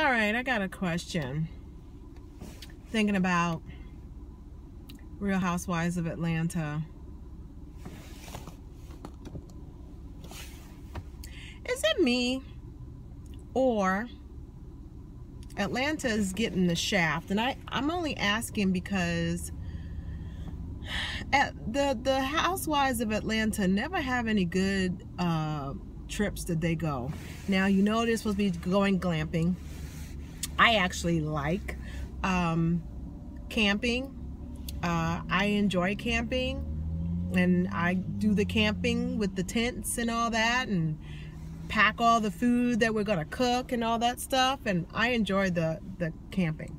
All right, I got a question. Thinking about Real Housewives of Atlanta. Is it me, or Atlanta is getting the shaft? And I'm only asking because the Housewives of Atlanta never have any good trips that they go. Now, you know they're supposed to be going glamping. I actually like camping. I enjoy camping, and I do the camping with the tents and all that, and pack all the food that we're gonna cook and all that stuff, and I enjoy the camping.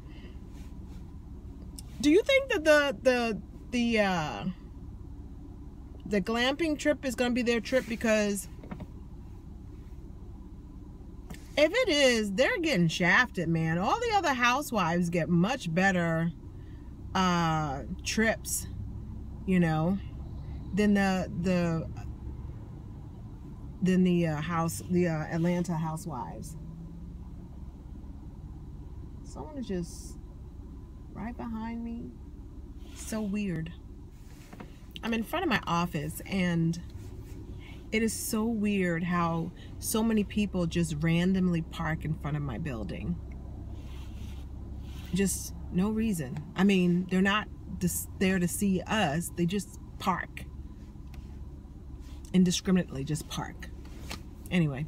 Do you think that the glamping trip is gonna be their trip? Because if it is, they're getting shafted, man. All the other housewives get much better trips, you know, than the Atlanta housewives. Someone is just right behind me. So weird. I'm in front of my office, and it is so weird how so many people just randomly park in front of my building. Just no reason. I mean, they're not just there to see us. They just park. Indiscriminately just park. Anyway,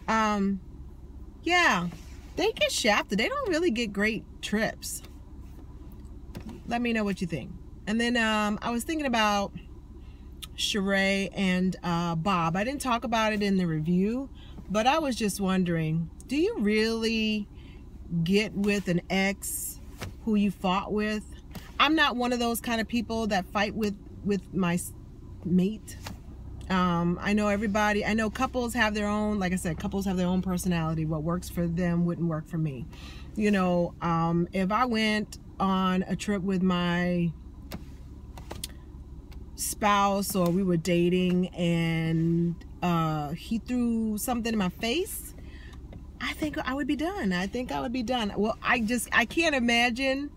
yeah, they get shafted. They don't really get great trips. Let me know what you think. And then I was thinking about Sheree and Bob. I didn't talk about it in the review, but I was just wondering, do you really get with an ex who you fought with? I'm not one of those kind of people that fight with my mate. I know couples have their own, like I said, couples have their own personality. What works for them wouldn't work for me. You know, if I went on a trip with my spouse, or we were dating, and he threw something in my face, I think I would be done. I think I would be done. Well, I can't imagine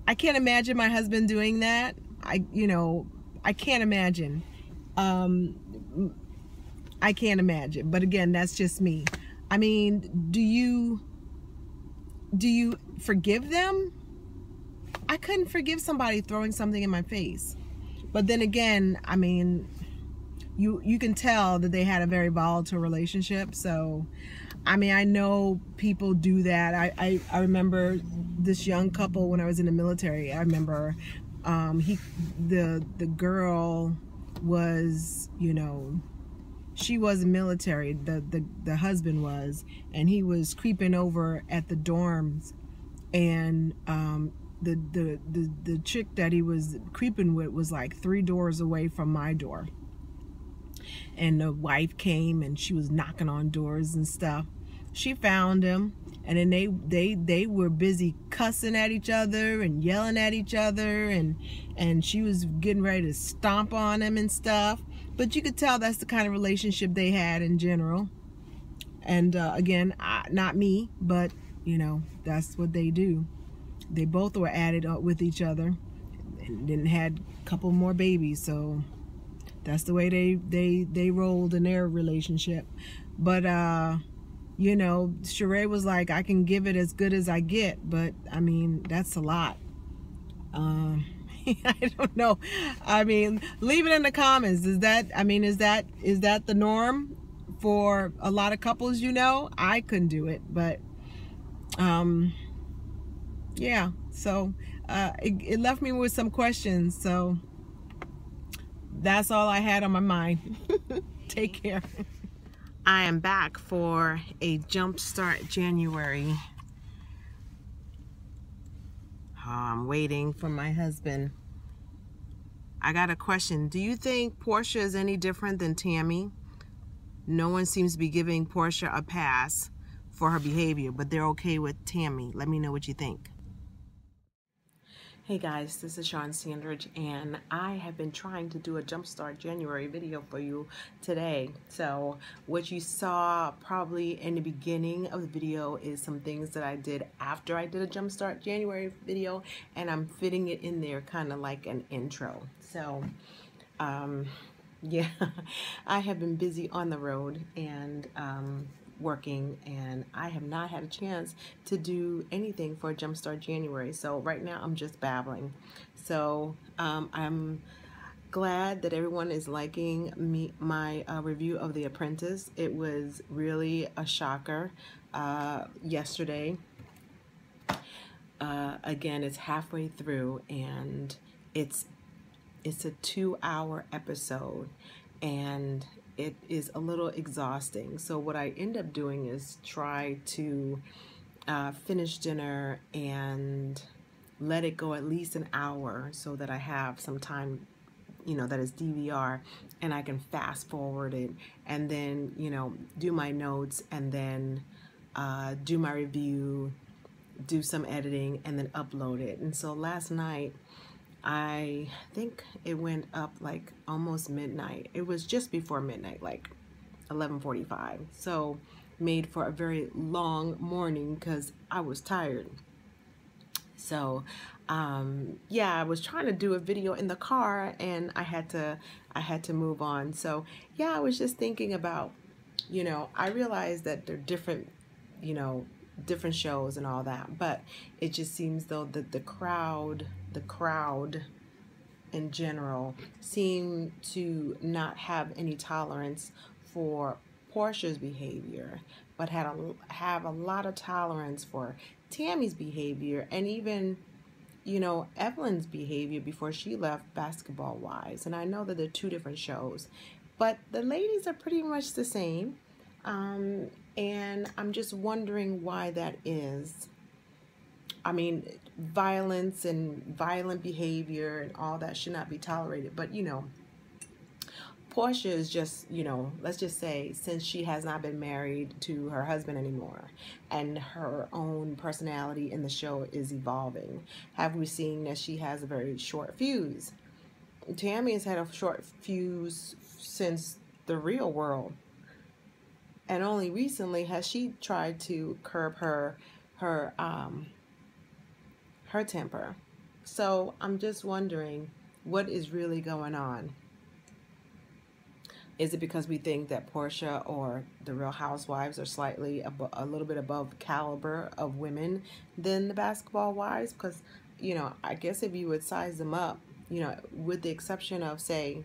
my husband doing that. I can't imagine. I can't imagine. But again, that's just me. I mean, do you forgive them? I couldn't forgive somebody throwing something in my face. But then again, I mean, you can tell that they had a very volatile relationship. So, I mean, I know people do that. I remember this young couple when I was in the military. I remember the girl was, you know, she was military, the husband was, and he was creeping over at the dorms, and the chick that he was creeping with was like 3 doors away from my door. And the wife came, and she was knocking on doors and stuff. She found him, and then they were busy cussing at each other and yelling at each other, and she was getting ready to stomp on him and stuff. But you could tell that's the kind of relationship they had in general. And again, not me, but you know, that's what they do. They both were at it with each other, and then had a couple more babies. So that's the way they rolled in their relationship. But you know, Sheree was like, I can give it as good as I get, but I mean, that's a lot. I don't know. I mean, leave it in the comments. Is that the norm for a lot of couples? You know, I couldn't do it, but yeah. So it left me with some questions. So that's all I had on my mind. Take care. I am back for a Jumpstart January. I'm waiting for my husband. I got a question. Do you think Portia is any different than Tammy? No one seems to be giving Portia a pass for her behavior, but they're okay with Tammy. Let me know what you think. Hey guys, this is Shawn Sandridge, and I have been trying to do a Jumpstart January video for you today. So what you saw probably in the beginning of the video is some things that I did after I did a Jumpstart January video, and I'm fitting it in there kind of like an intro. So yeah, I have been busy on the road and working, and I have not had a chance to do anything for Jumpstart January. So right now I'm just babbling. So I'm glad that everyone is liking my review of The Apprentice. It was really a shocker yesterday. Again, it's halfway through, and it's a 2-hour episode, and it is a little exhausting. So what I end up doing is try to finish dinner and let it go at least an hour so that I have some time, that is DVR, and I can fast forward it and then, do my notes, and then do my review, do some editing, and then upload it. And so last night, I think it went up like almost midnight. It was just before midnight, like 11:45. So made for a very long morning because I was tired. So yeah, I was trying to do a video in the car, and I had to move on. So yeah, I was just thinking about, I realized that they're different, different shows and all that, but it just seems though that the crowd in general seem to not have any tolerance for Portia's behavior, but have a lot of tolerance for Tammy's behavior, and even Evelyn's behavior before she left Basketball Wives. And I know that they're two different shows, but the ladies are pretty much the same. And I'm just wondering why that is. I mean, violence and violent behavior and all that should not be tolerated. But, Portia is just, let's just say, since she has not been married to her husband anymore, and her own personality in the show is evolving, have we seen that she has a very short fuse? Tammy has had a short fuse since the real world. And only recently has she tried to curb her temper. So I'm just wondering what is really going on. Is it because we think that Portia or the Real Housewives are slightly a little bit above caliber of women than the Basketball Wives? Because, I guess if you would size them up, with the exception of, say,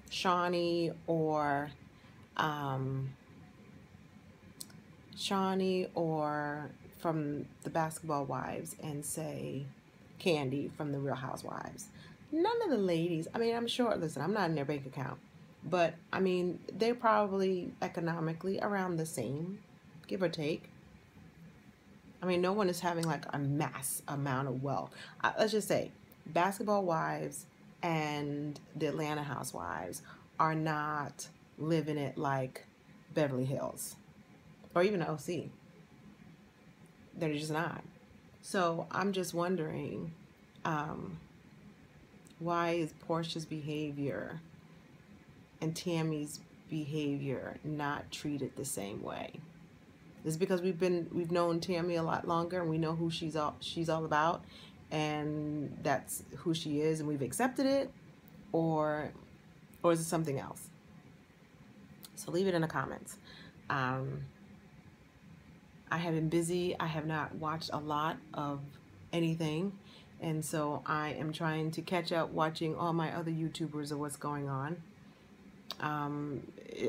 Shawnee or from the Basketball Wives, and say Candy from the Real Housewives, none of the ladies, I mean, I'm sure, listen, I'm not in their bank account, but I mean, they're probably economically around the same, give or take. I mean, no one is having like a mass amount of wealth. Let's just say Basketball Wives and the Atlanta Housewives are not living it like Beverly Hills or even OC. They're just not. So I'm just wondering, why is Portia's behavior and Tammy's behavior not treated the same way? Is it because we've known Tammy a lot longer and we know who she's all about, and that's who she is, and we've accepted it, or is it something else? So leave it in the comments. I have been busy. I have not watched a lot of anything, and so I am trying to catch up watching all my other YouTubers of what's going on.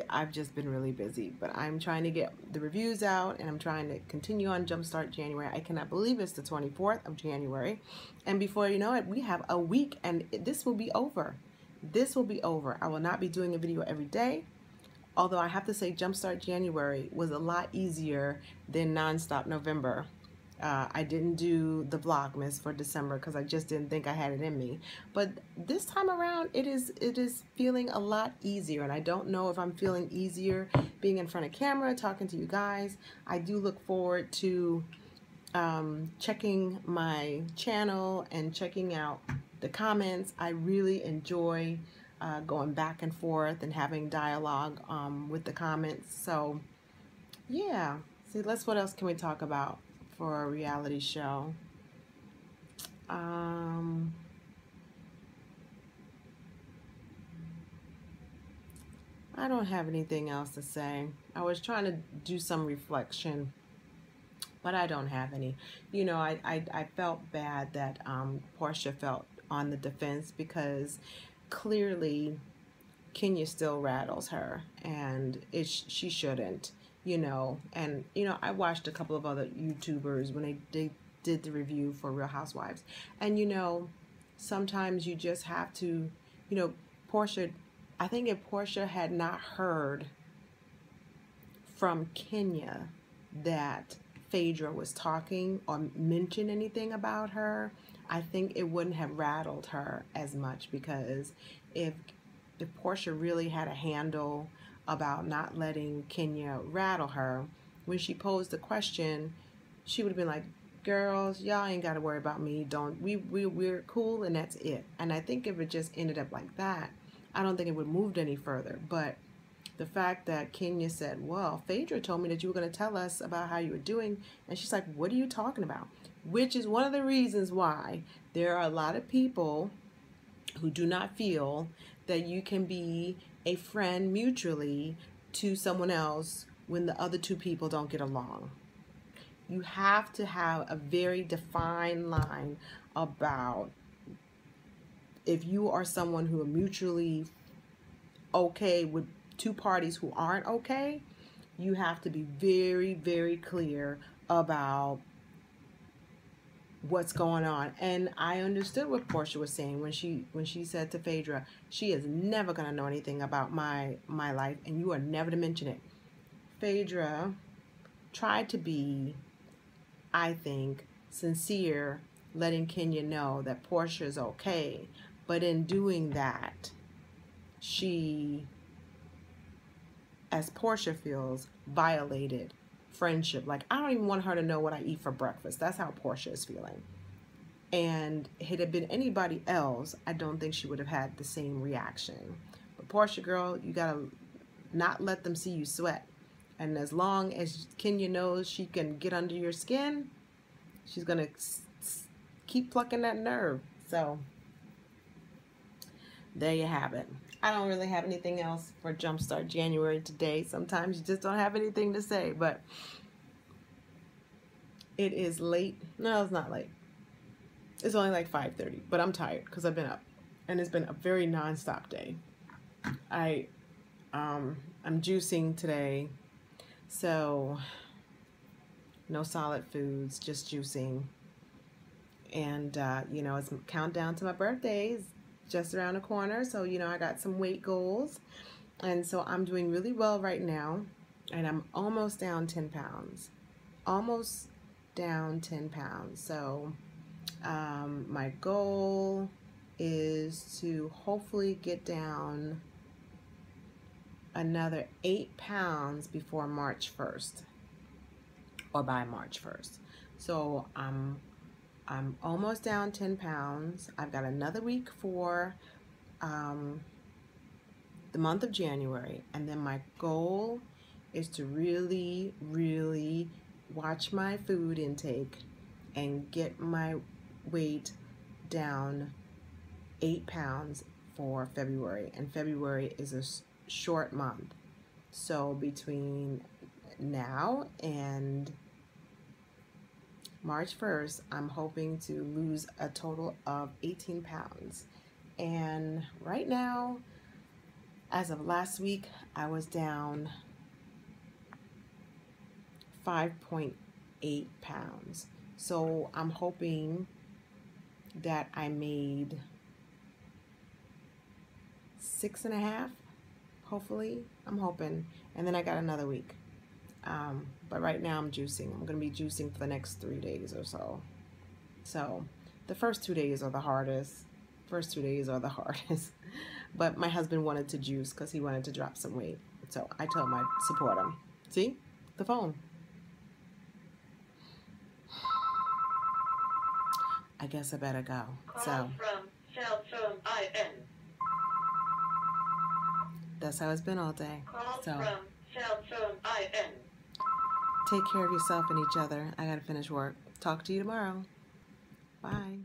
I've just been really busy, but I'm trying to get the reviews out, and I'm trying to continue on Jumpstart January. I cannot believe it's the 24th of January, and before you know it, we have a week, and this will be over. This will be over. I will not be doing a video every day. Although I have to say Jumpstart January was a lot easier than Nonstop November. I didn't do the Vlogmas for December because I just didn't think I had it in me. But this time around, it is feeling a lot easier. And I don't know if I'm feeling easier being in front of camera, talking to you guys. I do look forward to checking my channel and checking out the comments. I really enjoy going back and forth and having dialogue with the comments. So yeah, see, what else can we talk about for a reality show? I don't have anything else to say. I was trying to do some reflection, but I don't have any. You know, I felt bad that Portia felt on the defense because clearly Kenya still rattles her, and she shouldn't, you know. And you know, I watched a couple of other YouTubers when they did the review for Real Housewives, and you know, sometimes you just have to, you know, Portia. I think if Portia had not heard from Kenya that Phaedra was talking or mentioned anything about her, I think it wouldn't have rattled her as much, because if Portia really had a handle about not letting Kenya rattle her, when she posed the question, she would have been like, girls, y'all ain't got to worry about me. We're cool, and that's it. And I think if it just ended up like that, I don't think it would have moved any further. But the fact that Kenya said, well, Phaedra told me that you were going to tell us about how you were doing, and she's like, what are you talking about? Which is one of the reasons why there are a lot of people who do not feel that you can be a friend mutually to someone else when the other two people don't get along. You have to have a very defined line about if you are someone who are mutually okay with two parties who aren't okay. You have to be very, very clear about what's going on. And I understood what Portia was saying when she said to Phaedra, she is never going to know anything about my life, and you are never to mention it. Phaedra tried to be, I think, sincere, letting Kenya know that Portia is okay, but in doing that, she, as Portia feels, violated friendship. Like, I don't even want her to know what I eat for breakfast. That's how Portia is feeling. And had it been anybody else, I don't think she would have had the same reaction. But Portia, girl, you gotta not let them see you sweat. And as long as Kenya knows she can get under your skin, she's gonna keep plucking that nerve. So there you have it. I don't really have anything else for Jumpstart January today. Sometimes you just don't have anything to say, but it is late. No, it's not late. It's only like 5:30, but I'm tired because I've been up, and it's been a very non-stop day. I'm juicing today, so no solid foods, just juicing. And you know, it's countdown to my birthday. It's just around the corner, so you know, I got some weight goals, and so I'm doing really well right now, and I'm almost down 10 pounds. Almost down 10 pounds. So my goal is to hopefully get down another 8 pounds before March 1st, or by March 1st. So I'm almost down 10 pounds. I've got another week for the month of January, and then my goal is to really, really watch my food intake and get my weight down 8 pounds for February. And February is a short month. So between now and March 1st, I'm hoping to lose a total of 18 pounds. And right now, as of last week, I was down 5.8 pounds. So I'm hoping that I made 6.5, hopefully. I'm hoping. And then I got another week. But right now I'm juicing. I'm going to be juicing for the next 3 days or so. So the first 2 days are the hardest. But my husband wanted to juice because he wanted to drop some weight. So I told him I'd support him. See? The phone. I guess I better go. Call So from cell phone IN. that's how it's been all day. Call So from cell phone IN. take care of yourself and each other. I gotta finish work. Talk to you tomorrow. Bye.